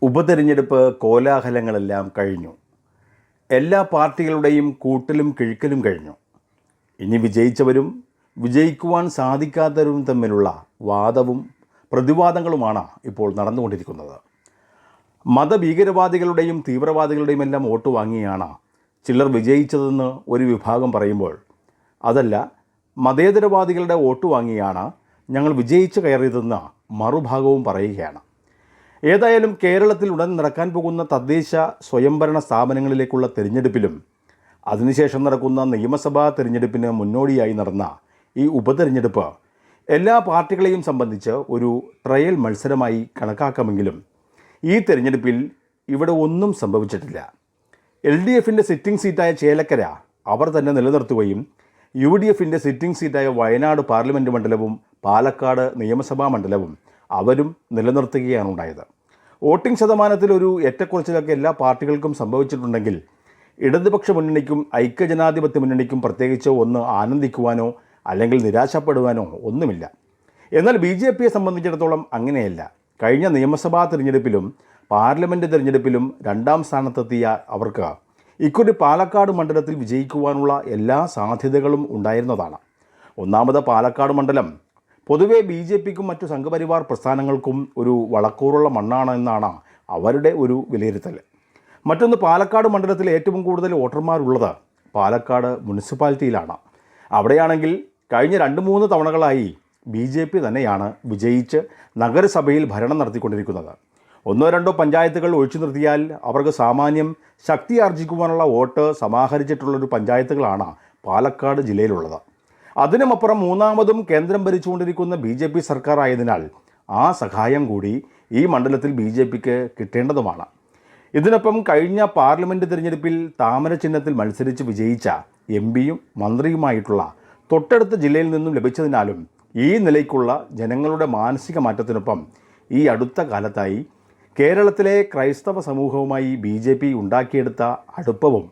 ഉപതെരഞ്ഞെടുപ്പ് കോലാഹലങ്ങളെല്ലാം കഴിഞ്ഞു. എല്ലാ പാർട്ടികളുടെയും കൂട്ടലും കിഴിക്കലും കഴിഞ്ഞു. ഇനി വിജയിച്ചവരും വിജയിക്കുവാൻ സാധിക്കാത്തവരും തമ്മിലുള്ള വാദവും പ്രതിവാദങ്ങളുമാണ് ഇപ്പോൾ നടന്നുകൊണ്ടിരിക്കുന്നത്. മതഭീകരവാദികളുടെയും തീവ്രവാദികളുടെയും എല്ലാം വോട്ട് വാങ്ങിയാണ് ചിലർ വിജയിച്ചതെന്ന് ഒരു വിഭാഗം പറയുമ്പോൾ, അതല്ല, മതേതരവാദികളുടെ വോട്ട് വാങ്ങിയാണ് ഞങ്ങൾ വിജയിച്ചു കയറിയതെന്ന് മറുഭാഗവും പറയുകയാണ്. ഏതായാലും കേരളത്തിൽ ഉടൻ നടക്കാൻ പോകുന്ന തദ്ദേശ സ്വയംഭരണ സ്ഥാപനങ്ങളിലേക്കുള്ള തിരഞ്ഞെടുപ്പിലും അതിനുശേഷം നടക്കുന്ന നിയമസഭാ തിരഞ്ഞെടുപ്പിന് മുന്നോടിയായി നടന്ന ഈ ഉപതെരഞ്ഞെടുപ്പ് എല്ലാ പാർട്ടികളെയും സംബന്ധിച്ച് ഒരു ട്രയൽ മത്സരമായി കണക്കാക്കാമെങ്കിലും ഈ തിരഞ്ഞെടുപ്പിൽ ഇവിടെ ഒന്നും സംഭവിച്ചിട്ടില്ല. LDFിൻ്റെ സിറ്റിംഗ് സീറ്റായ ചേലക്കര അവർ തന്നെ നിലനിർത്തുകയും UDFിൻ്റെ സിറ്റിംഗ് സീറ്റായ വയനാട് പാർലമെൻറ്റ് മണ്ഡലവും പാലക്കാട് നിയമസഭാ മണ്ഡലവും അവരും നിലനിർത്തുകയാണ് ഉണ്ടായത്. വോട്ടിംഗ് ശതമാനത്തിൽ ഒരു ഏറ്റക്കുറച്ചിലൊക്കെ എല്ലാ പാർട്ടികൾക്കും സംഭവിച്ചിട്ടുണ്ടെങ്കിൽ ഇടതുപക്ഷ മുന്നണിക്കും ഐക്യജനാധിപത്യ മുന്നണിക്കും പ്രത്യേകിച്ച് ഒന്ന് ആനന്ദിക്കുവാനോ അല്ലെങ്കിൽ നിരാശപ്പെടുവാനോ ഒന്നുമില്ല. എന്നാൽ BJPയെ സംബന്ധിച്ചിടത്തോളം അങ്ങനെയല്ല. കഴിഞ്ഞ നിയമസഭാ തിരഞ്ഞെടുപ്പിലും പാർലമെൻറ്റ് തിരഞ്ഞെടുപ്പിലും രണ്ടാം സ്ഥാനത്തെത്തിയ അവർക്ക് ഇക്കുറി പാലക്കാട് മണ്ഡലത്തിൽ വിജയിക്കുവാനുള്ള എല്ലാ സാധ്യതകളും ഉണ്ടായിരുന്നതാണ്. ഒന്നാമത് പാലക്കാട് മണ്ഡലം പൊതുവെ BJPക്കും മറ്റു സംഘപരിവാർ പ്രസ്ഥാനങ്ങൾക്കും ഒരു വളക്കൂറുള്ള മണ്ണാണ് എന്നാണ് അവരുടെ ഒരു വിലയിരുത്തൽ. മറ്റൊന്ന്, പാലക്കാട് മണ്ഡലത്തിൽ ഏറ്റവും കൂടുതൽ വോട്ടർമാരുള്ളത് പാലക്കാട് മുനിസിപ്പാലിറ്റിയിലാണ്. അവിടെയാണെങ്കിൽ കഴിഞ്ഞ 2-3 തവണകളായി BJP തന്നെയാണ് വിജയിച്ച് നഗരസഭയിൽ ഭരണം നടത്തിക്കൊണ്ടിരിക്കുന്നത്. 1-2 പഞ്ചായത്തുകൾ ഒഴിച്ചു നിർത്തിയാൽ അവർക്ക് സാമാന്യം ശക്തി ആർജിക്കുവാനുള്ള വോട്ട് സമാഹരിച്ചിട്ടുള്ളൊരു പഞ്ചായത്തുകളാണ് പാലക്കാട് ജില്ലയിലുള്ളത്. അതിനുമപ്പുറം മൂന്നാമതും കേന്ദ്രം ഭരിച്ചുകൊണ്ടിരിക്കുന്ന BJP സർക്കാർ ആയതിനാൽ ആ സഹായം കൂടി ഈ മണ്ഡലത്തിൽ BJPക്ക് കിട്ടേണ്ടതുമാണ്. ഇതിനൊപ്പം കഴിഞ്ഞ പാർലമെൻറ്റ് തിരഞ്ഞെടുപ്പിൽ താമര ചിഹ്നത്തിൽ മത്സരിച്ച് വിജയിച്ച MPയും മന്ത്രിയുമായിട്ടുള്ള തൊട്ടടുത്ത ജില്ലയിൽ നിന്നും ലഭിച്ചതിനാലും ഈ നിലയ്ക്കുള്ള ജനങ്ങളുടെ മാനസിക മാറ്റത്തിനൊപ്പം ഈ അടുത്ത കാലത്തായി കേരളത്തിലെ ക്രൈസ്തവ സമൂഹവുമായി BJP ഉണ്ടാക്കിയെടുത്ത അടുപ്പവും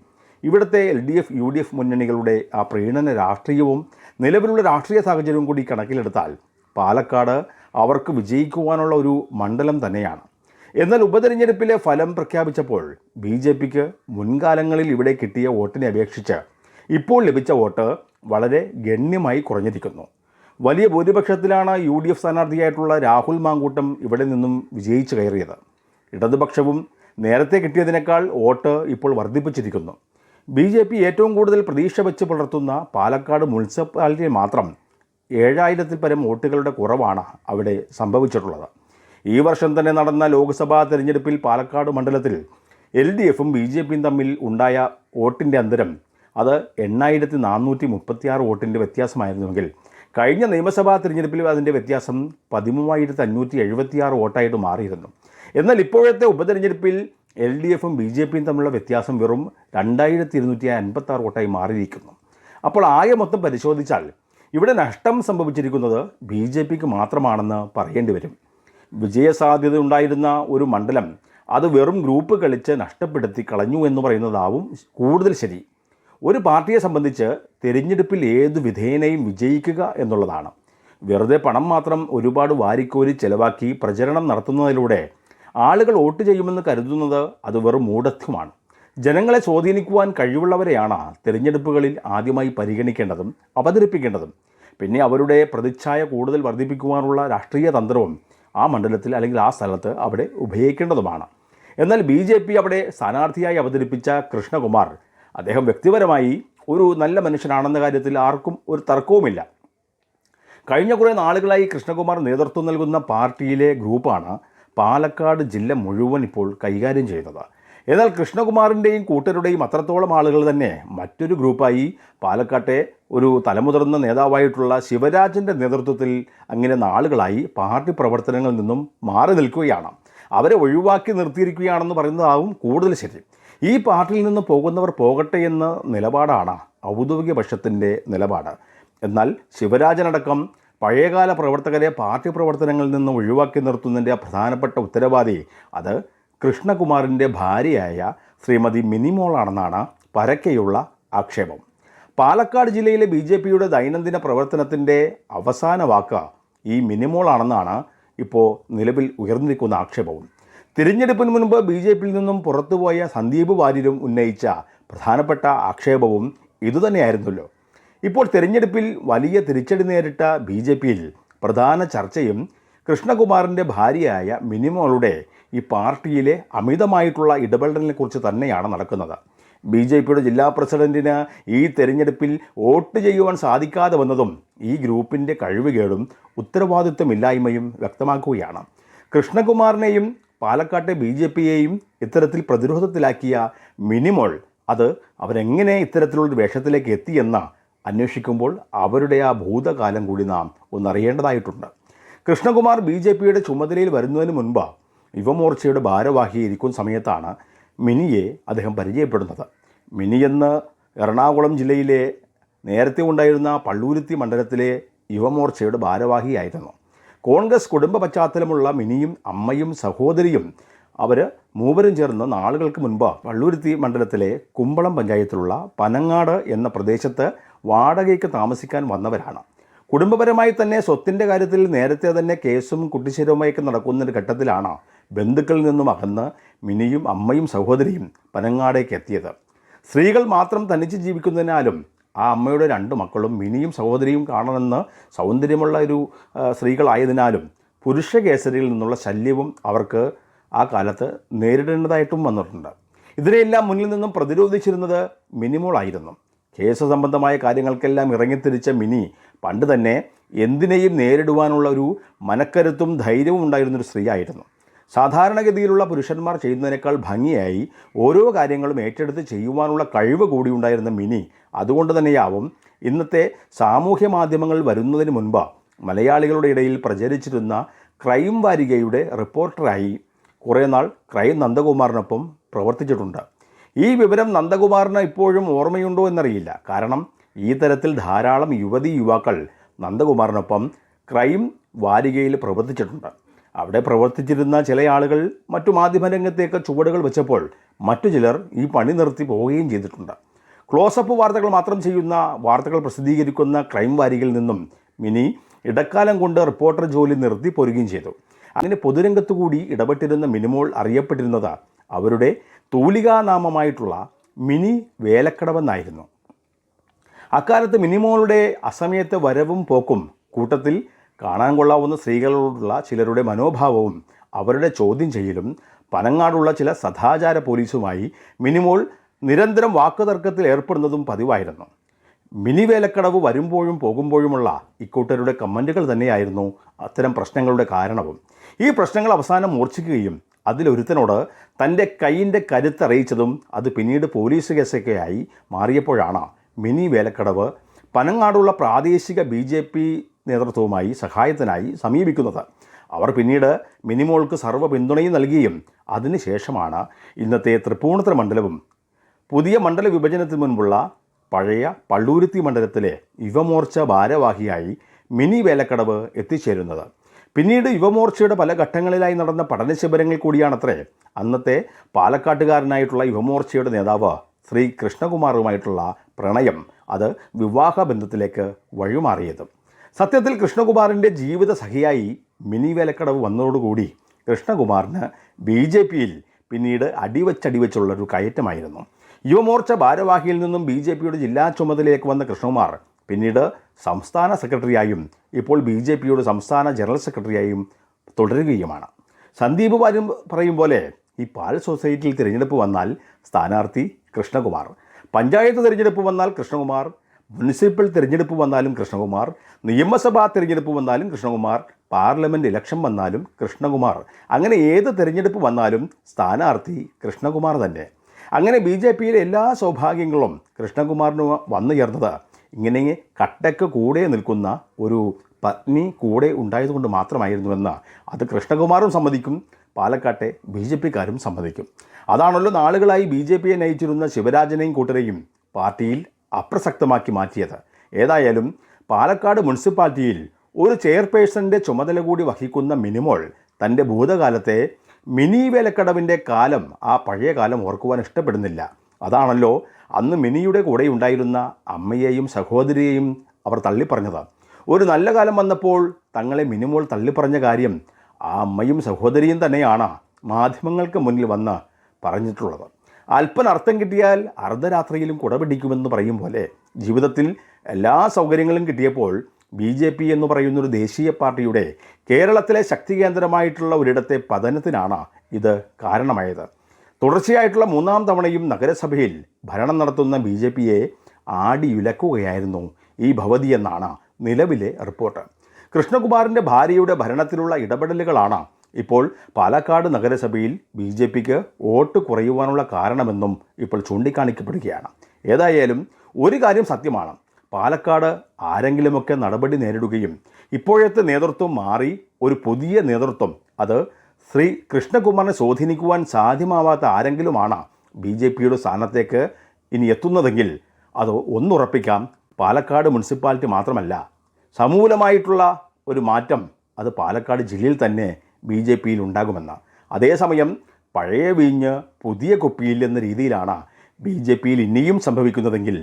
ഇവിടുത്തെ LDF UDF മുന്നണികളുടെ ആ പ്രീണന രാഷ്ട്രീയവും നിലവിലുള്ള രാഷ്ട്രീയ സാഹചര്യവും കൂടി കണക്കിലെടുത്താൽ പാലക്കാട് അവർക്ക് വിജയിക്കുവാനുള്ള ഒരു മണ്ഡലം തന്നെയാണ്. എന്നാൽ ഉപതെരഞ്ഞെടുപ്പിലെ ഫലം പ്രഖ്യാപിച്ചപ്പോൾ BJPക്ക് മുൻകാലങ്ങളിൽ ഇവിടെ കിട്ടിയ വോട്ടിനെ അപേക്ഷിച്ച് ഇപ്പോൾ ലഭിച്ച വോട്ട് വളരെ ഗണ്യമായി കുറഞ്ഞിരിക്കുന്നു. വലിയ ഭൂരിപക്ഷത്തിലാണ് UDF സ്ഥാനാർത്ഥിയായിട്ടുള്ള രാഹുൽ മാങ്കൂട്ടം ഇവിടെ നിന്നും വിജയിച്ചു കയറിയത്. ഇടതുപക്ഷവും നേരത്തെ കിട്ടിയതിനേക്കാൾ വോട്ട് ഇപ്പോൾ വർദ്ധിപ്പിച്ചിരിക്കുന്നു. BJP ഏറ്റവും കൂടുതൽ പ്രതീക്ഷ വെച്ച് പുലർത്തുന്ന പാലക്കാട് മുനിസിപ്പാലിറ്റിയിൽ മാത്രം 7000-ൽ പരം വോട്ടുകളുടെ കുറവാണ് അവിടെ സംഭവിച്ചിട്ടുള്ളത്. ഈ വർഷം തന്നെ നടന്ന ലോക്സഭാ തിരഞ്ഞെടുപ്പിൽ പാലക്കാട് മണ്ഡലത്തിൽ LDFും BJPയും തമ്മിൽ ഉണ്ടായ വോട്ടിൻ്റെ അന്തരം അത് 8436 വോട്ടിൻ്റെ വ്യത്യാസമായിരുന്നുവെങ്കിൽ കഴിഞ്ഞ നിയമസഭാ തിരഞ്ഞെടുപ്പിൽ അതിൻ്റെ വ്യത്യാസം 13576 വോട്ടായിട്ട് മാറിയിരുന്നു. എന്നാൽ ഇപ്പോഴത്തെ ഉപതെരഞ്ഞെടുപ്പിൽ LDFും BJPയും തമ്മിലുള്ള വ്യത്യാസം വെറും 2256 വോട്ടായി മാറിയിരിക്കുന്നു. അപ്പോൾ ആകെ മൊത്തം പരിശോധിച്ചാൽ ഇവിടെ നഷ്ടം സംഭവിച്ചിരിക്കുന്നത് BJPക്ക് മാത്രമാണെന്ന് പറയേണ്ടി വരും. വിജയസാധ്യത ഉണ്ടായിരുന്ന ഒരു മണ്ഡലം അത് വെറും ഗ്രൂപ്പ് കളിച്ച് നഷ്ടപ്പെടുത്തി കളഞ്ഞു എന്ന് പറയുന്നതാവും കൂടുതൽ ശരി. ഒരു പാർട്ടിയെ സംബന്ധിച്ച് തിരഞ്ഞെടുപ്പിൽ ഏതു വിധേനയും വിജയിക്കുക എന്നുള്ളതാണ്. വെറുതെ പണം മാത്രം ഒരുപാട് വാരിക്കോരി ചെലവാക്കി പ്രചരണം നടത്തുന്നതിലൂടെ ആളുകൾ വോട്ട് ചെയ്യുമെന്ന് കരുതുന്നത് അത് വെറും മൂഢത്വമാണ്. ജനങ്ങളെ സ്വാധീനിക്കുവാൻ കഴിവുള്ളവരെയാണ് തിരഞ്ഞെടുപ്പുകളിൽ ആദ്യമായി പരിഗണിക്കേണ്ടതും അവതരിപ്പിക്കേണ്ടതും. പിന്നെ അവരുടെ പ്രതിച്ഛായ കൂടുതൽ വർദ്ധിപ്പിക്കുവാനുള്ള രാഷ്ട്രീയ തന്ത്രവും ആ മണ്ഡലത്തിൽ അല്ലെങ്കിൽ ആ സ്ഥലത്ത് അവിടെ ഉപയോഗിക്കേണ്ടതുമാണ്. എന്നാൽ BJP അവിടെ സ്ഥാനാർത്ഥിയായി അവതരിപ്പിച്ച കൃഷ്ണകുമാർ, അദ്ദേഹം വ്യക്തിപരമായി ഒരു നല്ല മനുഷ്യനാണെന്ന കാര്യത്തിൽ ആർക്കും ഒരു തർക്കവുമില്ല. കഴിഞ്ഞ കുറേ നാളുകളായി കൃഷ്ണകുമാർ നേതൃത്വം നൽകുന്ന പാർട്ടിയിലെ ഗ്രൂപ്പാണ് പാലക്കാട് ജില്ല മുഴുവൻ ഇപ്പോൾ കൈകാര്യം ചെയ്യുന്നത്. എന്നാൽ കൃഷ്ണകുമാറിൻ്റെയും കൂട്ടരുടെയും അത്രത്തോളം ആളുകൾ തന്നെ മറ്റൊരു ഗ്രൂപ്പായി പാലക്കാട്ടെ ഒരു തലമുതിർന്ന നേതാവായിട്ടുള്ള ശിവരാജൻ്റെ നേതൃത്വത്തിൽ അങ്ങനെ നാളുകളായി പാർട്ടി പ്രവർത്തനങ്ങളിൽ നിന്നും മാറി നിൽക്കുകയാണ്. അവരെ ഒഴിവാക്കി നിർത്തിയിരിക്കുകയാണെന്ന് പറയുന്നതാവും കൂടുതൽ ശരി. ഈ പാർട്ടിയിൽ നിന്ന് പോകുന്നവർ പോകട്ടെ എന്ന നിലപാടാണ് ഔദ്യോഗിക പക്ഷത്തിൻ്റെ നിലപാട്. എന്നാൽ ശിവരാജനടക്കം പഴയകാല പ്രവർത്തകരെ പാർട്ടി പ്രവർത്തനങ്ങളിൽ നിന്ന് ഒഴിവാക്കി നിർത്തുന്നതിൻ്റെ പ്രധാനപ്പെട്ട ഉത്തരവാദി അത് കൃഷ്ണകുമാറിൻ്റെ ഭാര്യയായ ശ്രീമതി മിനിമോളാണെന്നാണ് പരക്കെയുള്ള ആക്ഷേപം. പാലക്കാട് ജില്ലയിലെ BJPയുടെ ദൈനംദിന പ്രവർത്തനത്തിൻ്റെ അവസാന വാക്ക് ഈ മിനിമോളാണെന്നാണ് ഇപ്പോൾ നിലവിൽ ഉയർന്നിരിക്കുന്ന ആക്ഷേപവും. തിരഞ്ഞെടുപ്പിന് മുൻപ് BJPയിൽ നിന്നും പുറത്തുപോയ സന്ദീപ് വാര്യരും ഉന്നയിച്ച പ്രധാനപ്പെട്ട ആക്ഷേപവും ഇതുതന്നെയായിരുന്നല്ലോ. ഇപ്പോൾ തിരഞ്ഞെടുപ്പിൽ വലിയ തിരിച്ചടി നേരിട്ട BJPയിൽ പ്രധാന ചർച്ചയും കൃഷ്ണകുമാറിൻ്റെ ഭാര്യയായ മിനിമോളുടെ ഈ പാർട്ടിയിലെ അമിതമായിട്ടുള്ള ഇടപെടലിനെക്കുറിച്ച് തന്നെയാണ് നടക്കുന്നത്. BJPയുടെ ജില്ലാ പ്രസിഡന്റിന് ഈ തെരഞ്ഞെടുപ്പിൽ വോട്ട് ചെയ്യുവാൻ സാധിക്കാതെ വന്നതും ഈ ഗ്രൂപ്പിൻ്റെ കഴിവുകേടും ഉത്തരവാദിത്വമില്ലായ്മയും വ്യക്തമാക്കുകയാണ്. കൃഷ്ണകുമാറിനെയും പാലക്കാട്ടെ BJPയെയും ഇത്തരത്തിൽ പ്രതിരോധത്തിലാക്കിയ മിനിമോൾ അത് അവരെങ്ങനെ ഇത്തരത്തിലുള്ളൊരു വേഷത്തിലേക്ക് എത്തിയെന്ന് അന്വേഷിക്കുമ്പോൾ അവരുടെ ആ ഭൂതകാലം കൂടി നാം ഒന്നറിയേണ്ടതായിട്ടുണ്ട്. കൃഷ്ണകുമാർ BJPയുടെ ചുമതലയിൽ വരുന്നതിന് മുൻപ് യുവമോർച്ചയുടെ ഭാരവാഹിയായിരിക്കുന്ന സമയത്താണ് മിനിയെ അദ്ദേഹം പരിചയപ്പെടുന്നത്. മിനി എന്ന് എറണാകുളം ജില്ലയിലെ നേരത്തെ ഉണ്ടായിരുന്ന പള്ളൂരുത്തി മണ്ഡലത്തിലെ യുവമോർച്ചയുടെ ഭാരവാഹിയായിരുന്നു. കോൺഗ്രസ് കുടുംബ പശ്ചാത്തലമുള്ള മിനിയും അമ്മയും സഹോദരിയും അവർ മൂവരും ചേർന്ന് നാളുകൾക്ക് മുൻപ് പള്ളൂരുത്തി മണ്ഡലത്തിലെ കുമ്പളം പഞ്ചായത്തിലുള്ള പനങ്ങാട് എന്ന പ്രദേശത്ത് വാടകയ്ക്ക് താമസിക്കാൻ വന്നവരാണ്. കുടുംബപരമായി തന്നെ സ്വത്തിൻ്റെ കാര്യത്തിൽ നേരത്തെ തന്നെ കേസും കുട്ടിശരവുമൊക്കെ നടക്കുന്നൊരു ഘട്ടത്തിലാണ് ബന്ധുക്കളിൽ നിന്നും അകന്ന് മിനിയും അമ്മയും സഹോദരിയും പനങ്ങാടേക്ക് എത്തിയത്. സ്ത്രീകൾ മാത്രം തനിച്ച് ജീവിക്കുന്നതിനാലും ആ അമ്മയുടെ 2 മക്കളും മിനിയും സഹോദരിയും കാണണമെന്ന് സൗന്ദര്യമുള്ള ഒരു സ്ത്രീകളായതിനാലും പുരുഷ കേസരിയിൽ നിന്നുള്ള ശല്യവും അവർക്ക് ആ കാലത്ത് നേരിടേണ്ടതായിട്ടും വന്നിട്ടുണ്ട്. ഇതിനെയെല്ലാം മുന്നിൽ നിന്നും പ്രതിരോധിച്ചിരുന്നത് മിനിമോളായിരുന്നു. കേസ് സംബന്ധമായ കാര്യങ്ങൾക്കെല്ലാം ഇറങ്ങിത്തിരിച്ച മിനി പണ്ട് തന്നെ എന്തിനേയും നേരിടുവാനുള്ള ഒരു മനക്കരുത്തും ധൈര്യവും ഉണ്ടായിരുന്നൊരു സ്ത്രീയായിരുന്നു. സാധാരണഗതിയിലുള്ള പുരുഷന്മാർ ചെയ്യുന്നതിനേക്കാൾ ഭംഗിയായി ഓരോ കാര്യങ്ങളും ഏറ്റെടുത്ത് ചെയ്യുവാനുള്ള കഴിവ് കൂടി ഉണ്ടായിരുന്ന മിനി അതുകൊണ്ട് തന്നെയാവും ഇന്നത്തെ സാമൂഹ്യ മാധ്യമങ്ങൾ വരുന്നതിന് മുൻപ് മലയാളികളുടെ ഇടയിൽ പ്രചരിച്ചിരുന്ന ക്രൈം വാരികയുടെ റിപ്പോർട്ടറായി കുറേ നാൾ ക്രൈം നന്ദകുമാറിനൊപ്പം പ്രവർത്തിച്ചിട്ടുണ്ട്. ഈ വിവരം നന്ദകുമാറിന് ഇപ്പോഴും ഓർമ്മയുണ്ടോ എന്നറിയില്ല. കാരണം ഈ തരത്തിൽ ധാരാളം യുവാക്കൾ നന്ദകുമാറിനൊപ്പം ക്രൈം വാരികയിൽ പ്രവർത്തിച്ചിട്ടുണ്ട്. അവിടെ പ്രവർത്തിച്ചിരുന്ന ചില ആളുകൾ മറ്റു മാധ്യമരംഗത്തേക്ക് ചുവടുകൾ വെച്ചപ്പോൾ മറ്റു ചിലർ ഈ പണി നിർത്തി പോവുകയും ചെയ്തിട്ടുണ്ട്. ക്ലോസപ്പ് വാർത്തകൾ മാത്രം ചെയ്യുന്ന വാർത്തകൾ പ്രസിദ്ധീകരിക്കുന്ന ക്രൈം വാരികയിൽ നിന്നും മിനി ഇടക്കാലം കൊണ്ട് റിപ്പോർട്ടർ ജോലി നിർത്തി പോരുകയും ചെയ്തു. അങ്ങനെ പൊതുരംഗത്തു കൂടി ഇടപെട്ടിരുന്ന മിനിമോൾ അറിയപ്പെട്ടിരുന്നത് അവരുടെ തൂലികാനാമമായിട്ടുള്ള മിനി വേലക്കടവെന്നായിരുന്നു. അക്കാലത്ത് മിനിമോളുടെ അസമയത്തെ വരവും പോക്കും കൂട്ടത്തിൽ കാണാൻ കൊള്ളാവുന്ന സ്ത്രീകളോടുള്ള ചിലരുടെ മനോഭാവവും അവരുടെ ചോദ്യം ചെയ്യലും പനങ്ങാടുള്ള ചില സദാചാര പോലീസുമായി മിനിമോൾ നിരന്തരം വാക്കുതർക്കത്തിൽ ഏർപ്പെടുന്നതും പതിവായിരുന്നു. മിനി വേലക്കടവ് വരുമ്പോഴും പോകുമ്പോഴുമുള്ള ഇക്കൂട്ടരുടെ കമൻറ്റുകൾ തന്നെയായിരുന്നു അത്തരം പ്രശ്നങ്ങളുടെ കാരണവും. ഈ പ്രശ്നങ്ങൾ അവസാനം മൂർച്ഛിക്കുകയും അതിലൊരുത്തനോട് തൻ്റെ കൈയിൻ്റെ കരുത്തറിയിച്ചതും അത് പിന്നീട് പോലീസ് കേസൊക്കെയായി മാറിയപ്പോഴാണ് മിനി വേലക്കടവ് പനങ്ങാടുള്ള പ്രാദേശിക BJP നേതൃത്വവുമായി സഹായത്തിനായി സമീപിക്കുന്നത്. അവർ പിന്നീട് മിനിമോൾക്ക് സർവ്വ പിന്തുണയും നൽകുകയും അതിനുശേഷമാണ് ഇന്നത്തെ തൃപ്പൂണിത്തുറ മണ്ഡലവും പുതിയ മണ്ഡല വിഭജനത്തിന് മുൻപുള്ള പഴയ പള്ളൂരുത്തി മണ്ഡലത്തിലെ യുവമോർച്ച ഭാരവാഹിയായി മിനി വേലക്കടവ് എത്തിച്ചേരുന്നത്. പിന്നീട് യുവമോർച്ചയുടെ പല ഘട്ടങ്ങളിലായി നടന്ന പഠന ശിബിരങ്ങൾ കൂടിയാണത്രേ അന്നത്തെ പാലക്കാട്ടുകാരനായിട്ടുള്ള യുവമോർച്ചയുടെ നേതാവ് ശ്രീ കൃഷ്ണകുമാറുമായിട്ടുള്ള പ്രണയം അത് വിവാഹബന്ധത്തിലേക്ക് വഴിമാറിയത്. സത്യത്തിൽ കൃഷ്ണകുമാറിൻ്റെ ജീവിത സഖിയായി മിനി വേലക്കടവ് വന്നതോടുകൂടി കൃഷ്ണകുമാറിന് BJPയിൽ പിന്നീട് അടിവച്ചടിവച്ചുള്ളൊരു കയറ്റമായിരുന്നു. യുവമോർച്ച ഭാരവാഹിയിൽ നിന്നും BJPയുടെ ജില്ലാ ചുമതലയിലേക്ക് വന്ന കൃഷ്ണകുമാർ പിന്നീട് സംസ്ഥാന സെക്രട്ടറിയായും ഇപ്പോൾ BJPയുടെ സംസ്ഥാന ജനറൽ സെക്രട്ടറിയായും തുടരുകയുമാണ്. സന്ദീപ് വാര്യർ പറയും പോലെ ഈ പാൽ സൊസൈറ്റിയിൽ തിരഞ്ഞെടുപ്പ് വന്നാൽ സ്ഥാനാർത്ഥി കൃഷ്ണകുമാർ, പഞ്ചായത്ത് തിരഞ്ഞെടുപ്പ് വന്നാൽ കൃഷ്ണകുമാർ, മുനിസിപ്പൽ തിരഞ്ഞെടുപ്പ് വന്നാലും കൃഷ്ണകുമാർ, നിയമസഭാ തിരഞ്ഞെടുപ്പ് വന്നാലും കൃഷ്ണകുമാർ, പാർലമെൻറ്റ് ഇലക്ഷൻ വന്നാലും കൃഷ്ണകുമാർ, അങ്ങനെ ഏത് തിരഞ്ഞെടുപ്പ് വന്നാലും സ്ഥാനാർത്ഥി കൃഷ്ണകുമാർ തന്നെ. അങ്ങനെ BJPയിലെ എല്ലാ സൗഭാഗ്യങ്ങളും കൃഷ്ണകുമാറിന് വന്നു ചേർന്നത് ഇങ്ങനെ കട്ടയ്ക്ക് കൂടെ നിൽക്കുന്ന ഒരു പത്നി കൂടെ ഉണ്ടായതുകൊണ്ട് മാത്രമായിരുന്നുവെന്ന് അത് കൃഷ്ണകുമാറും സമ്മതിക്കും, പാലക്കാട്ടെ BJPക്കാരും സമ്മതിക്കും. അതാണല്ലോ നാളുകളായി BJPയെ നയിച്ചിരുന്ന ശിവരാജനെയും കൂട്ടരെയും പാർട്ടിയിൽ അപ്രസക്തമാക്കി മാറ്റിയത്. ഏതായാലും പാലക്കാട് മുനിസിപ്പാലിറ്റിയിൽ ഒരു ചെയർപേഴ്സൻ്റെ ചുമതല കൂടി വഹിക്കുന്ന മിനിമോൾ തൻ്റെ ഭൂതകാലത്തെ മിനി വേലക്കടവിൻ്റെ കാലം, ആ പഴയ കാലം ഓർക്കുവാൻ ഇഷ്ടപ്പെടുന്നില്ല. അതാണല്ലോ അന്ന് മിനിയുടെ കൂടെ ഉണ്ടായിരുന്ന അമ്മയെയും സഹോദരിയെയും അവർ തള്ളിപ്പറഞ്ഞത്. ഒരു നല്ല കാലം വന്നപ്പോൾ തങ്ങളെ മിനിമോൾ തള്ളിപ്പറഞ്ഞ കാര്യം ആ അമ്മയും സഹോദരിയും തന്നെയാണ് മാധ്യമങ്ങൾക്ക് മുന്നിൽ വന്ന് പറഞ്ഞിട്ടുള്ളത്. അല്പനർത്ഥം കിട്ടിയാൽ അർദ്ധരാത്രിയിലും കുടപിടിക്കുമെന്ന് പറയും പോലെ ജീവിതത്തിൽ എല്ലാ സൗകര്യങ്ങളും കിട്ടിയപ്പോൾ BJP എന്ന് പറയുന്നൊരു ദേശീയ പാർട്ടിയുടെ കേരളത്തിലെ ശക്തി കേന്ദ്രമായിട്ടുള്ള ഒരിടത്തെ പതനത്തിനാണ് ഇത് കാരണമായത്. തുടർച്ചയായിട്ടുള്ള 3-ാം തവണയും നഗരസഭയിൽ ഭരണം നടത്തുന്ന BJPയെ ആടിയുലക്കുകയായിരുന്നു ഈ ഭവതി എന്നാണ് നിലവിലെ റിപ്പോർട്ട്. കൃഷ്ണകുമാറിൻ്റെ ഭാര്യയുടെ ഭരണത്തിലുള്ള ഇടപെടലുകളാണ് ഇപ്പോൾ പാലക്കാട് നഗരസഭയിൽ BJPക്ക് വോട്ട് കുറയുവാനുള്ള കാരണമെന്നും ഇപ്പോൾ ചൂണ്ടിക്കാണിക്കപ്പെടുകയാണ്. ഏതായാലും ഒരു കാര്യം സത്യമാണ്, പാലക്കാട് ആരെങ്കിലുമൊക്കെ നടപടി നേരിടുകയും ഇപ്പോഴത്തെ നേതൃത്വം മാറി ഒരു പുതിയ നേതൃത്വം, അത് ശ്രീ കൃഷ്ണകുമാറിനെ സ്വാധീനിക്കുവാൻ സാധ്യമാവാത്ത ആരെങ്കിലുമാണ് BJPയുടെ സ്ഥാനത്തേക്ക് ഇനി എത്തുന്നതെങ്കിൽ അത് ഒന്നുറപ്പിക്കാം, പാലക്കാട് മുനിസിപ്പാലിറ്റി മാത്രമല്ല സമൂലമായിട്ടുള്ള ഒരു മാറ്റം അത് പാലക്കാട് ജില്ലയിൽ തന്നെ BJPയിൽ ഉണ്ടാകുമെന്ന്. അതേസമയം പഴയ വീഞ്ഞ് പുതിയ കുപ്പിയിൽ എന്ന രീതിയിലാണ് BJPയിൽ ഇനിയും സംഭവിക്കുന്നതെങ്കിൽ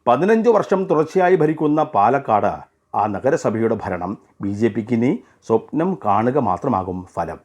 15 വർഷം തുടർച്ചയായി ഭരിക്കുന്ന പാലക്കാട് ആ നഗരസഭയുടെ ഭരണം BJPക്ക് ഇനി സ്വപ്നം കാണുക മാത്രമാകും ഫലം.